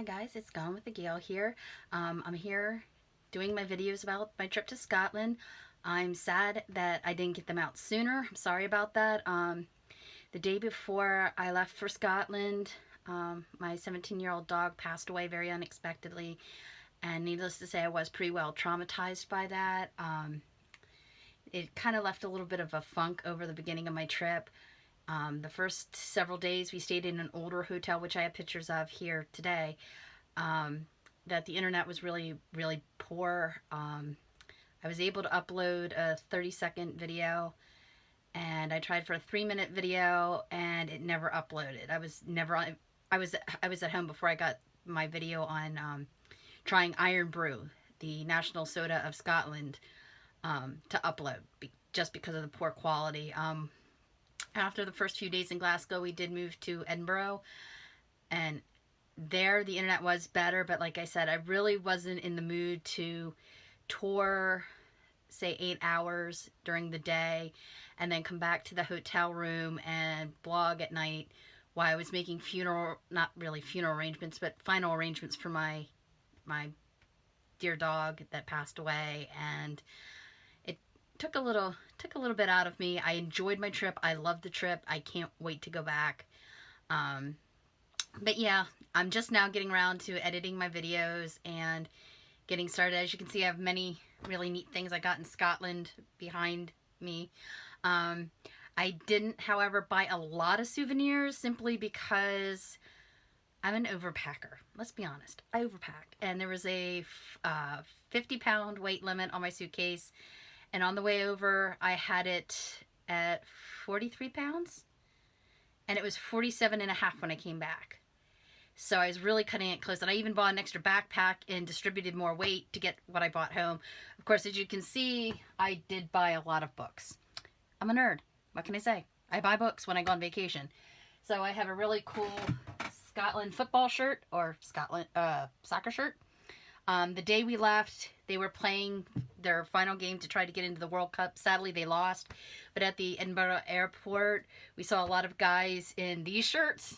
guys, it's Gone with the Gail here. I'm here doing my videos about my trip to Scotland. I'm sad that I didn't get them out sooner. I'm sorry about that. The day before I left for Scotland, my 17-year-old dog passed away very unexpectedly, and needless to say, I was pretty well traumatized by that. It kind of left a little bit of a funk over the beginning of my trip. The first several days we stayed in an older hotel, which I have pictures of here today, that the internet was really, really poor. I was able to upload a 30-second video, and I tried for a 3-minute video, and it never uploaded. I was at home before I got my video on trying Iron Brew, the national soda of Scotland, to upload, just because of the poor quality. After the first few days in Glasgow, we did move to Edinburgh, and there the internet was better, but like I said, I really wasn't in the mood to tour, say, 8 hours during the day and then come back to the hotel room and blog at night while I was making not really funeral arrangements, but final arrangements for my dear dog that passed away. And it took a little bit out of me. I enjoyed my trip. I loved the trip. I can't wait to go back. But yeah, I'm just now getting around to editing my videos and getting started. As you can see, I have many really neat things I got in Scotland behind me. I didn't, however, buy a lot of souvenirs simply because I'm an overpacker. Let's be honest. I overpacked. And there was a 50-pound weight limit on my suitcase. And on the way over, I had it at 43 pounds. And it was 47 and a half when I came back. So I was really cutting it close. And I even bought an extra backpack and distributed more weight to get what I bought home. Of course, as you can see, I did buy a lot of books. I'm a nerd. What can I say? I buy books when I go on vacation. So I have a really cool Scotland football shirt, or Scotland soccer shirt. The day we left, they were playing their final game to try to get into the World Cup. Sadly, they lost. But at the Edinburgh airport, we saw a lot of guys in these shirts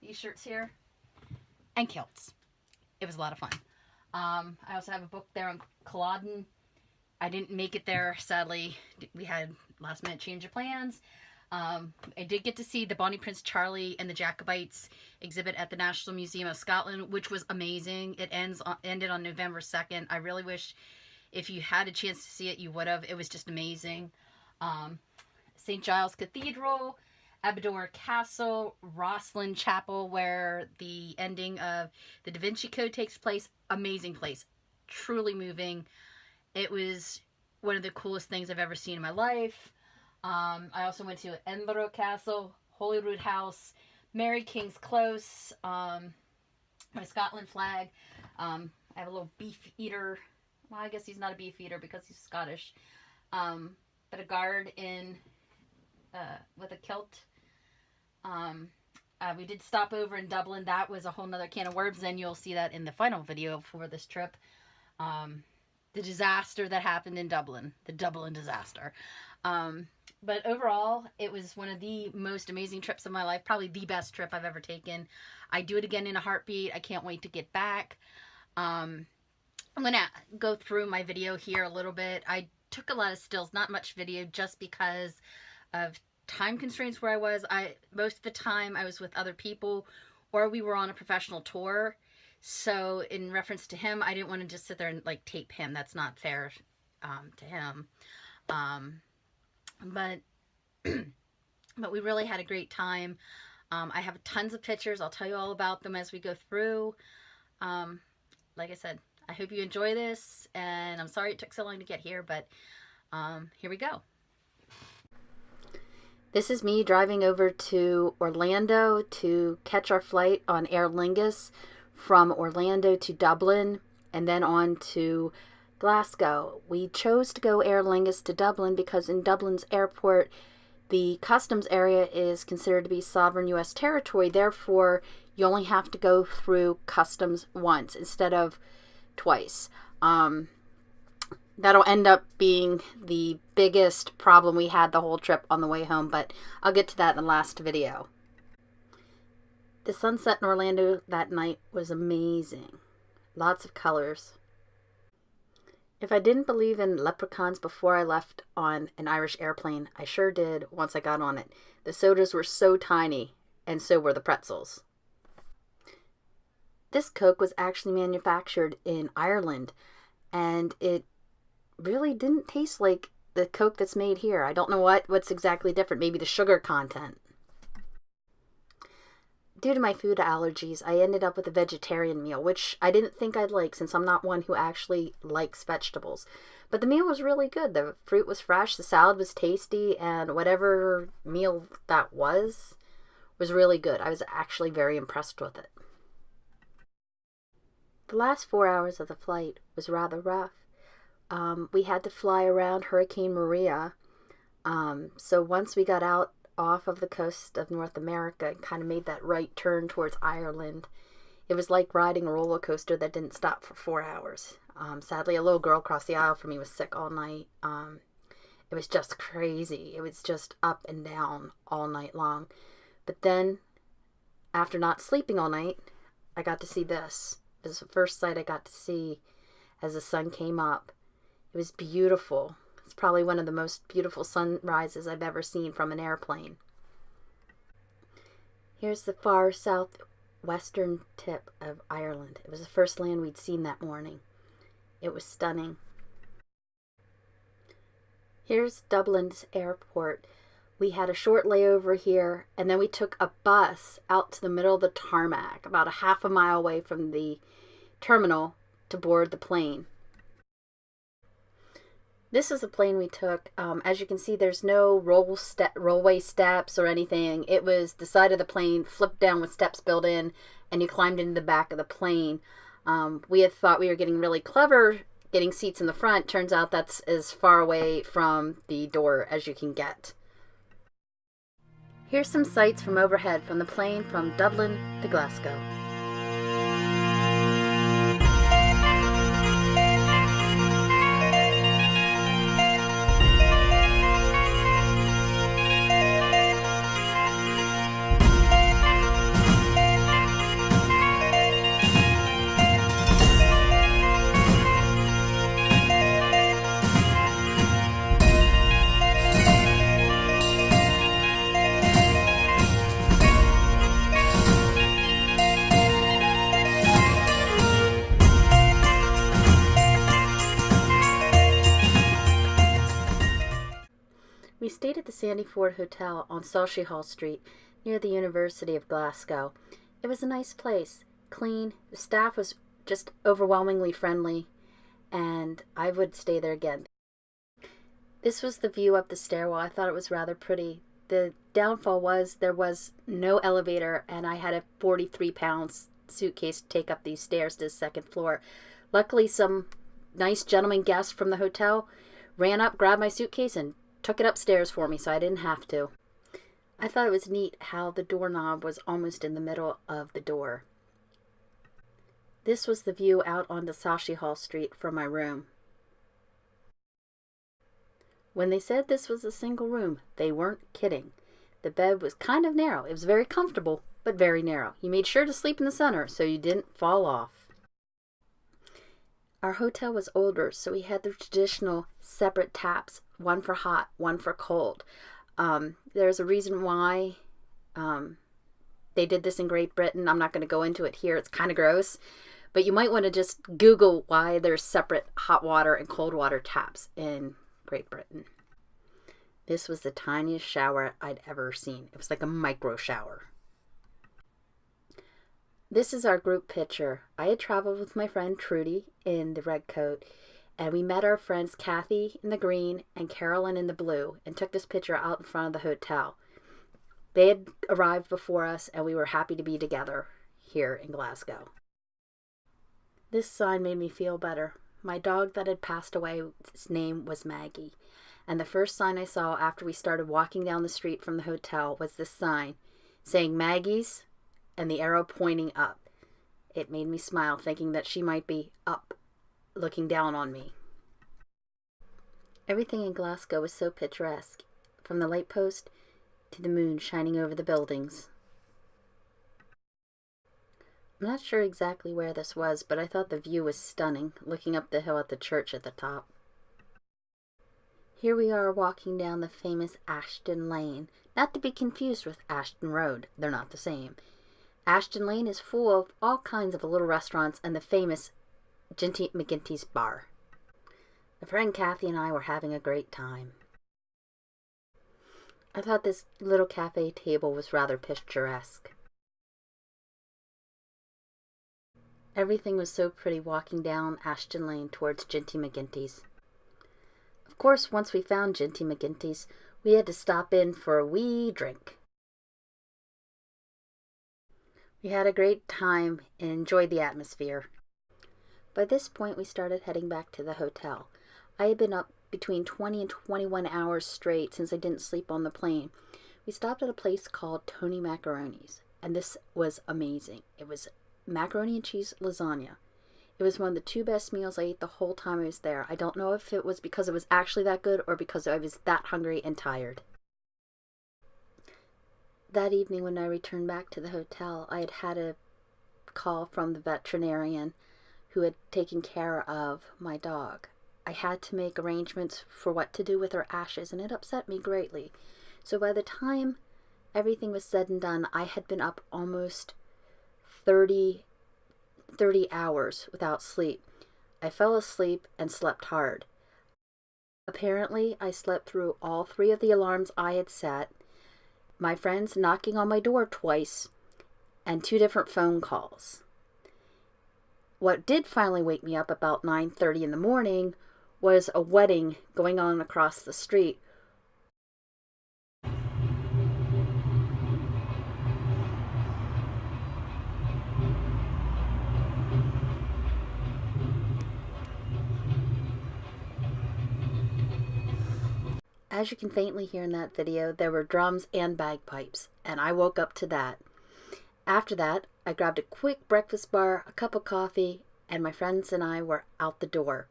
here, and kilts. It was a lot of fun. I also have a book there on Culloden. I didn't make it there, sadly. We had last-minute change of plans. I did get to see the Bonnie Prince Charlie and the Jacobites exhibit at the National Museum of Scotland, which was amazing. It ended on November 2nd. I really wish if you had a chance to see it, you would have. It was just amazing. St. Giles Cathedral, Aberdour Castle, Rosslyn Chapel, where the ending of the Da Vinci Code takes place. Amazing place. Truly moving. It was one of the coolest things I've ever seen in my life. I also went to Edinburgh Castle, Holyrood House, Mary King's Close, my Scotland flag. I have a little beef eater. Well, I guess he's not a beef eater because he's Scottish. But a guard with a kilt. We did stop over in Dublin. That was a whole nother can of worms, and you'll see that in the final video for this trip. The disaster that happened in Dublin. The Dublin disaster. But overall, it was one of the most amazing trips of my life. Probably the best trip I've ever taken. I'd do it again in a heartbeat. I can't wait to get back. I'm going to go through my video here a little bit. I took a lot of stills, not much video, just because of time constraints where I was. Most of the time I was with other people, or we were on a professional tour. So in reference to him, I didn't want to just sit there and like tape him. That's not fair to him. But we really had a great time. I have tons of pictures. I'll tell you all about them as we go through. Like I said, I hope you enjoy this, and I'm sorry it took so long to get here, but here we go. This is me driving over to Orlando to catch our flight on Aer Lingus from Orlando to Dublin and then on to Glasgow. We chose to go Aer Lingus to Dublin because in Dublin's airport, the customs area is considered to be sovereign U.S. territory. Therefore, you only have to go through customs once instead of twice. That'll end up being the biggest problem we had the whole trip on the way home, but I'll get to that in the last video. The sunset in Orlando that night was amazing. Lots of colors. If I didn't believe in leprechauns before I left on an Irish airplane, I sure did once I got on it. The sodas were so tiny, and so were the pretzels. This Coke was actually manufactured in Ireland, and it really didn't taste like the Coke that's made here. I don't know what's exactly different. Maybe the sugar content. Due to my food allergies, I ended up with a vegetarian meal, which I didn't think I'd like since I'm not one who actually likes vegetables. But the meal was really good. The fruit was fresh, the salad was tasty, and whatever meal that was really good. I was actually very impressed with it. The last 4 hours of the flight was rather rough. We had to fly around Hurricane Maria. So once we got out off of the coast of North America and kind of made that right turn towards Ireland, it was like riding a roller coaster that didn't stop for 4 hours. Sadly, a little girl across the aisle from me was sick all night. It was just crazy. It was just up and down all night long. But then, after not sleeping all night, I got to see this. It was the first sight I got to see as the sun came up. It was beautiful. It's probably one of the most beautiful sunrises I've ever seen from an airplane. Here's the far southwestern tip of Ireland. It was the first land we'd seen that morning. It was stunning. Here's Dublin's airport. We had a short layover here, and then we took a bus out to the middle of the tarmac, about a half a mile away from the terminal, to board the plane. This is the plane we took. As you can see, there's no rollway steps or anything. It was the side of the plane flipped down with steps built in, and you climbed into the back of the plane. We had thought we were getting really clever getting seats in the front. Turns out that's as far away from the door as you can get. Here's some sights from overhead from the plane from Dublin to Glasgow. We stayed at the Sandyford Hotel on Sauchiehall Street near the University of Glasgow. It was a nice place, clean, the staff was just overwhelmingly friendly, and I would stay there again. This was the view up the stairwell. I thought it was rather pretty. The downfall was there was no elevator, and I had a 43-pound suitcase to take up these stairs to the second floor. Luckily, some nice gentleman guest from the hotel ran up, grabbed my suitcase, and took it upstairs for me, so I didn't have to. I thought it was neat how the doorknob was almost in the middle of the door. This was the view out onto Sauchiehall Street from my room. When they said this was a single room, they weren't kidding. The bed was kind of narrow. It was very comfortable, but very narrow. You made sure to sleep in the center so you didn't fall off. Our hotel was older, so we had the traditional separate taps, one for hot, one for cold. There's a reason why they did this in Great Britain. I'm not going to go into it here. It's kind of gross. But you might want to just Google why there's separate hot water and cold water taps in Great Britain. This was the tiniest shower I'd ever seen. It was like a micro shower. This is our group picture. I had traveled with my friend Trudy in the red coat, and we met our friends Kathy in the green and Carolyn in the blue and took this picture out in front of the hotel. They had arrived before us, and we were happy to be together here in Glasgow. This sign made me feel better. My dog that had passed away, his name was Maggie, and the first sign I saw after we started walking down the street from the hotel was this sign saying Maggie's and the arrow pointing up. It made me smile, thinking that she might be up, looking down on me. Everything in Glasgow was so picturesque, from the light post to the moon shining over the buildings. I'm not sure exactly where this was, but I thought the view was stunning, looking up the hill at the church at the top. Here we are walking down the famous Ashton Lane, not to be confused with Ashton Road. They're not the same. Ashton Lane is full of all kinds of little restaurants and the famous Jinty McGinty's bar. My friend Kathy and I were having a great time. I thought this little cafe table was rather picturesque. Everything was so pretty walking down Ashton Lane towards Jinty McGinty's. Of course, once we found Jinty McGinty's, we had to stop in for a wee drink. We had a great time and enjoyed the atmosphere. By this point, we started heading back to the hotel. I had been up between 20 and 21 hours straight since I didn't sleep on the plane. We stopped at a place called Tony Macaroni's, and this was amazing. It was macaroni and cheese lasagna. It was one of the 2 best meals I ate the whole time I was there. I don't know if it was because it was actually that good or because I was that hungry and tired. That evening when I returned back to the hotel, I had had a call from the veterinarian who had taken care of my dog. I had to make arrangements for what to do with her ashes, and it upset me greatly. So by the time everything was said and done, I had been up almost 30 hours without sleep. I fell asleep and slept hard. Apparently, I slept through all 3 of the alarms I had set, my friends knocking on my door twice, and 2 different phone calls. What did finally wake me up about 9:30 in the morning was a wedding going on across the street. As you can faintly hear in that video, there were drums and bagpipes, and I woke up to that. After that, I grabbed a quick breakfast bar, a cup of coffee, and my friends and I were out the door.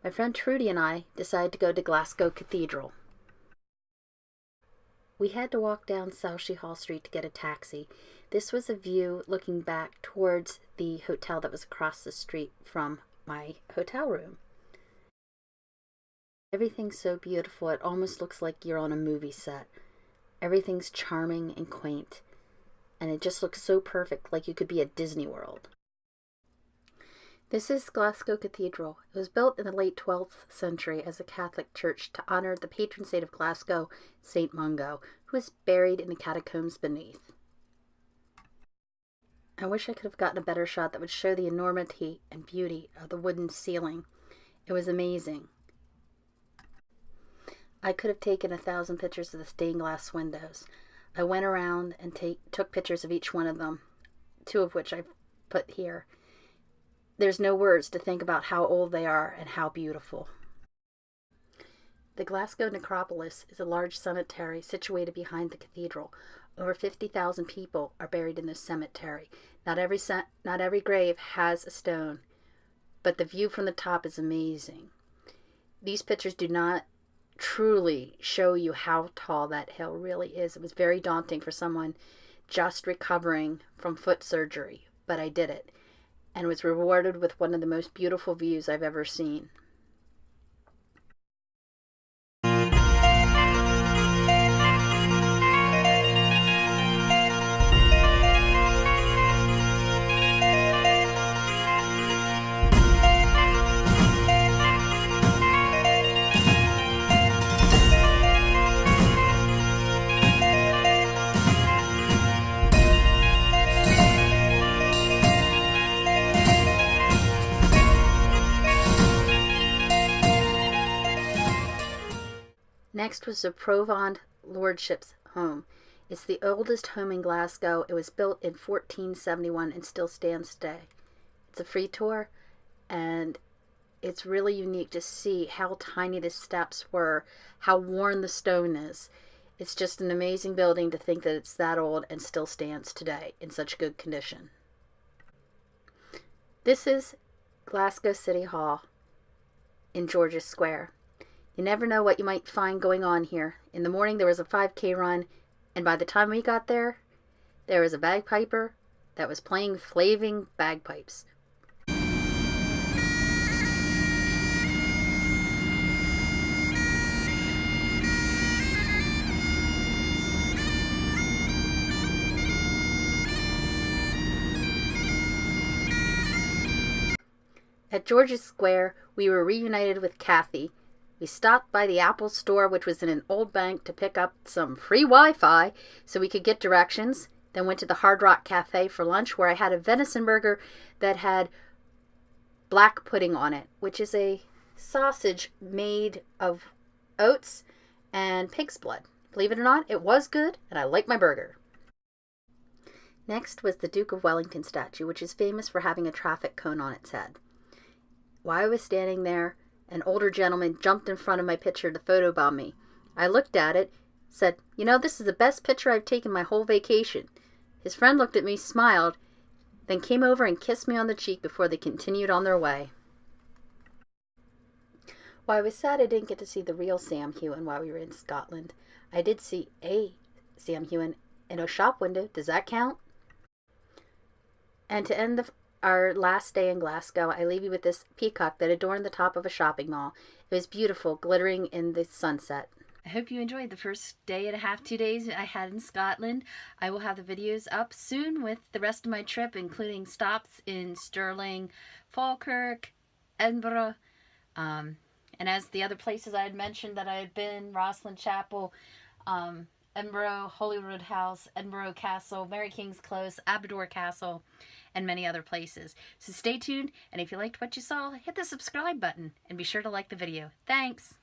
My friend Trudy and I decided to go to Glasgow Cathedral. We had to walk down Southsea Hall Street to get a taxi. This was a view looking back towards the hotel that was across the street from my hotel room. Everything's so beautiful, it almost looks like you're on a movie set. Everything's charming and quaint, and it just looks so perfect, like you could be at Disney World. This is Glasgow Cathedral. It was built in the late 12th century as a Catholic church to honor the patron saint of Glasgow, St. Mungo, who is buried in the catacombs beneath. I wish I could have gotten a better shot that would show the enormity and beauty of the wooden ceiling. It was amazing. I could have taken 1,000 pictures of the stained glass windows. I went around and took pictures of each one of them, 2 of which I've put here. There's no words to think about how old they are and how beautiful. The Glasgow Necropolis is a large cemetery situated behind the cathedral. Over 50,000 people are buried in this cemetery. Not every grave has a stone, but the view from the top is amazing. These pictures do not truly show you how tall that hill really is. It was very daunting for someone just recovering from foot surgery, but I did it and was rewarded with one of the most beautiful views I've ever seen. Next was the Provand Lordship's home. It's the oldest home in Glasgow. It was built in 1471 and still stands today. It's a free tour, and it's really unique to see how tiny the steps were, how worn the stone is. It's just an amazing building to think that it's that old and still stands today in such good condition. This is Glasgow City Hall in George's Square. You never know what you might find going on here. In the morning there was a 5K run, and by the time we got there, there was a bagpiper, that was playing flaving bagpipes. At George's Square, we were reunited with Kathy. We stopped by the Apple store, which was in an old bank, to pick up some free Wi-Fi so we could get directions. Then went to the Hard Rock Cafe for lunch, where I had a venison burger that had black pudding on it, which is a sausage made of oats and pig's blood. Believe it or not, it was good, and I liked my burger. Next was the Duke of Wellington statue, which is famous for having a traffic cone on its head. While I was standing there, an older gentleman jumped in front of my picture to photobomb me. I looked at it, said, "You know, this is the best picture I've taken my whole vacation." His friend looked at me, smiled, then came over and kissed me on the cheek before they continued on their way. While I was sad I didn't get to see the real Sam Heughan while we were in Scotland, I did see a Sam Heughan in a shop window. Does that count? And to end our last day in Glasgow, I leave you with this peacock that adorned the top of a shopping mall. It was beautiful, glittering in the sunset. I hope you enjoyed the first day and a half, 2 days I had in Scotland. I will have the videos up soon with the rest of my trip, including stops in Stirling, Falkirk, Edinburgh, and as the other places I had mentioned that I had been, Rosslyn Chapel, Edinburgh, Holyrood House, Edinburgh Castle, Mary King's Close, Aberdour Castle, and many other places. So stay tuned, and if you liked what you saw, hit the subscribe button, and be sure to like the video. Thanks!